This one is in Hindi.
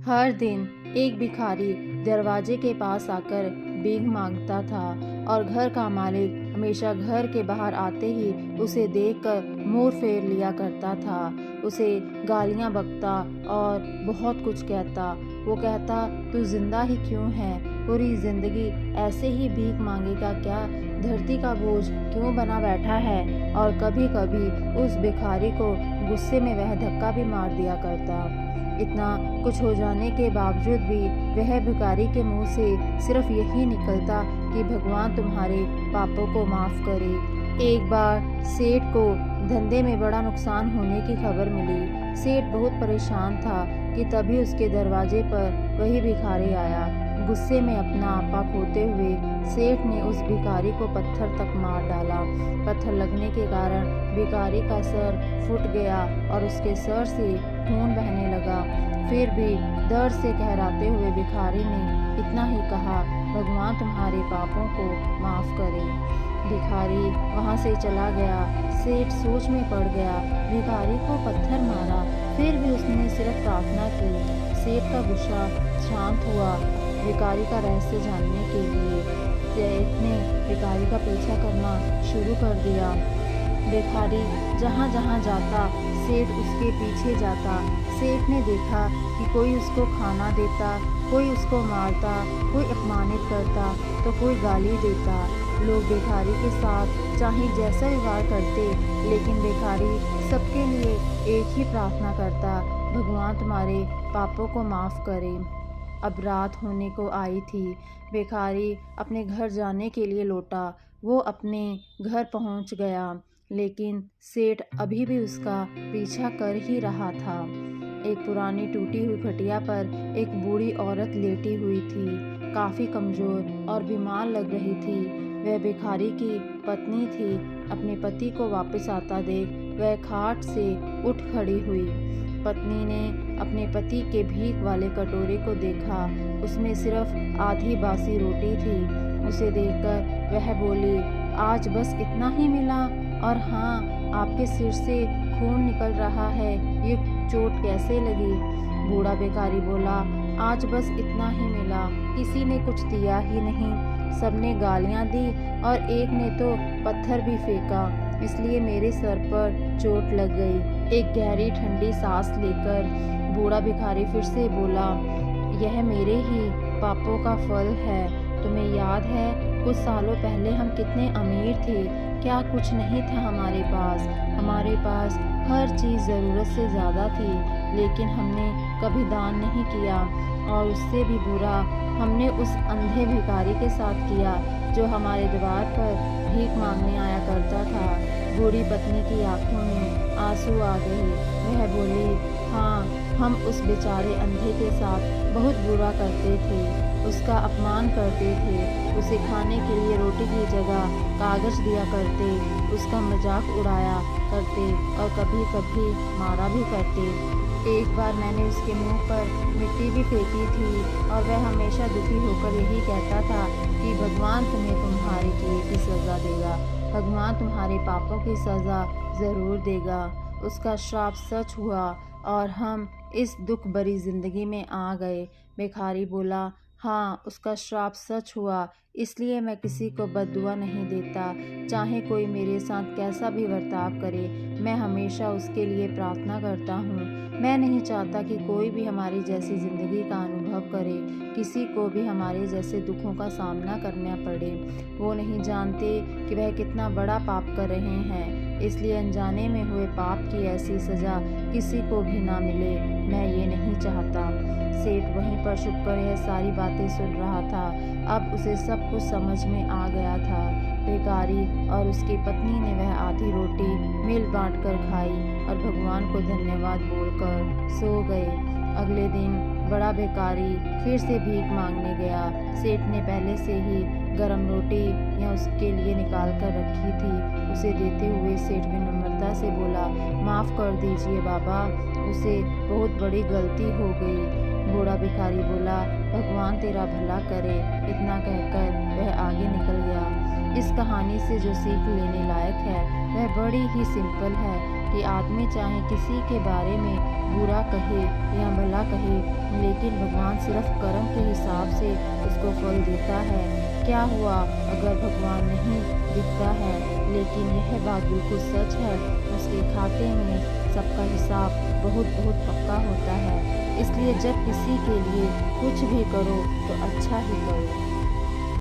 हर दिन एक भिखारी दरवाजे के पास आकर भीख मांगता था और घर का मालिक हमेशा घर के बाहर आते ही उसे देखकर मुंह फेर लिया करता था। उसे गालियां बकता और बहुत कुछ कहता। वो कहता, तू जिंदा ही क्यों है? पूरी जिंदगी ऐसे ही भीख मांगेगा क्या? धरती का बोझ क्यों बना बैठा है? और कभी कभी उस भिखारी को गुस्से में वह धक्का भी मार दिया करता। इतना कुछ हो जाने के बावजूद भी वह भिखारी के मुंह से सिर्फ यही निकलता कि भगवान तुम्हारे पापों को माफ़ करे। एक बार सेठ को धंधे में बड़ा नुकसान होने की खबर मिली। सेठ बहुत परेशान था कि तभी उसके दरवाजे पर वही भिखारी आया। गुस्से में अपना आपा खोते हुए सेठ ने उस भिखारी को पत्थर तक मार डाला। पत्थर लगने के कारण भिखारी का सर फूट गया और उसके सर से खून बहने लगा। फिर भी दर्द से कहराते हुए भिखारी ने इतना ही कहा, भगवान तुम्हारे पापों को माफ़ करे। भिखारी वहाँ से चला गया। सेठ सोच में पड़ गया। भिखारी को पत्थर मारा, फिर भी उसने सिर्फ प्रार्थना की। सेठ का गुस्सा शांत हुआ। भिखारी का रहस्य जानने के लिए सेठ ने भिखारी का पीछा करना शुरू कर दिया। भिखारी जहाँ जहाँ जाता सेठ उसके पीछे जाता। सेठ ने देखा कि कोई उसको खाना देता, कोई उसको मारता, कोई अपमानित करता तो कोई गाली देता। लोग भिखारी के साथ चाहे जैसा व्यवहार करते, लेकिन भिखारी सबके लिए एक ही प्रार्थना करता, भगवान तुम्हारे पापों को माफ़ करे। अब रात होने को आई थी। भिखारी अपने घर जाने के लिए लौटा। वो अपने घर पहुंच गया, लेकिन सेठ अभी भी उसका पीछा कर ही रहा था। एक पुरानी टूटी हुई खटिया पर एक बूढ़ी औरत लेटी हुई थी। काफ़ी कमज़ोर और बीमार लग रही थी। वह भिखारी की पत्नी थी। अपने पति को वापस आता देख वह खाट से उठ खड़ी हुई। पत्नी ने अपने पति के भीख वाले कटोरे को देखा। उसमें सिर्फ आधी बासी रोटी थी। उसे देखकर वह बोली, आज बस इतना ही मिला? और हाँ, आपके सिर से खून निकल रहा है, ये चोट कैसे लगी? बूढ़ा भिखारी बोला, आज बस इतना ही मिला, किसी ने कुछ दिया ही नहीं। सबने गालियाँ दी और एक ने तो पत्थर भी फेंका, इसलिए मेरे सर पर चोट लग गई। एक गहरी ठंडी सांस लेकर बूढ़ा भिखारी फिर से बोला, यह मेरे ही पापों का फल है। तुम्हें याद है कुछ सालों पहले हम कितने अमीर थे? क्या कुछ नहीं था हमारे पास? हमारे पास हर चीज़ ज़रूरत से ज़्यादा थी, लेकिन हमने कभी दान नहीं किया। और उससे भी बुरा हमने उस अंधे भिखारी के साथ किया जो हमारे द्वार पर भीख मांगने आया करता था। बूढ़ी पत्नी की आंखों में आंसू आ गए। वह बोली, हाँ, हम उस बेचारे अंधे के साथ बहुत बुरा करते थे, उसका अपमान करते थे, उसे खाने के लिए रोटी की जगह कागज दिया करते, उसका मजाक उड़ाया करते और कभी कभी मारा भी करते। एक बार मैंने उसके मुंह पर मिट्टी भी फेंकी थी और वह हमेशा दुखी होकर यही कहता था कि भगवान तुम्हें तुम्हारे किए की सज़ा देगा, भगवान तुम्हारे पापों की सज़ा ज़रूर देगा। उसका श्राप सच हुआ और हम इस दुख भरी ज़िंदगी में आ गए। भिखारी बोला, हाँ, उसका श्राप सच हुआ, इसलिए मैं किसी को बद्दुआ नहीं देता। चाहे कोई मेरे साथ कैसा भी बर्ताव करे, मैं हमेशा उसके लिए प्रार्थना करता हूँ। मैं नहीं चाहता कि कोई भी हमारी जैसी ज़िंदगी का अनुभव करे, किसी को भी हमारे जैसे दुखों का सामना करना पड़े। वो नहीं जानते कि वह कितना बड़ा पाप कर रहे हैं, इसलिए अनजाने में हुए पाप की ऐसी सज़ा किसी को भी ना मिले। मैं ये नहीं चाहता। सेठ वहीं पर छुप कर यह सारी बातें सुन रहा था। अब उसे सब कुछ समझ में आ गया था। भिखारी और उसकी पत्नी ने वह आधी रोटी मिल बांट कर खाई और भगवान को धन्यवाद बोलकर सो गए। अगले दिन बड़ा भिखारी फिर से भीख मांगने गया। सेठ ने पहले से ही गरम रोटी या उसके लिए निकाल कर रखी थी। उसे देते हुए सेठ विनम्रता से बोला, माफ़ कर दीजिए बाबा, उसे बहुत बड़ी गलती हो गई। बूढ़ा भिखारी बोला, भगवान तेरा भला करे। इतना कहकर वह आगे निकल गया। इस कहानी से जो सीख लेने लायक है वह बड़ी ही सिंपल है। कि आदमी चाहे किसी के बारे में बुरा कहे या भला कहे, लेकिन भगवान सिर्फ कर्म के हिसाब से उसको फल देता है। क्या हुआ अगर भगवान नहीं दिखता है, लेकिन यह बात बिल्कुल सच है, उसके खाते में सबका हिसाब बहुत बहुत पक्का होता है। इसलिए जब किसी के लिए कुछ भी करो तो अच्छा ही करो।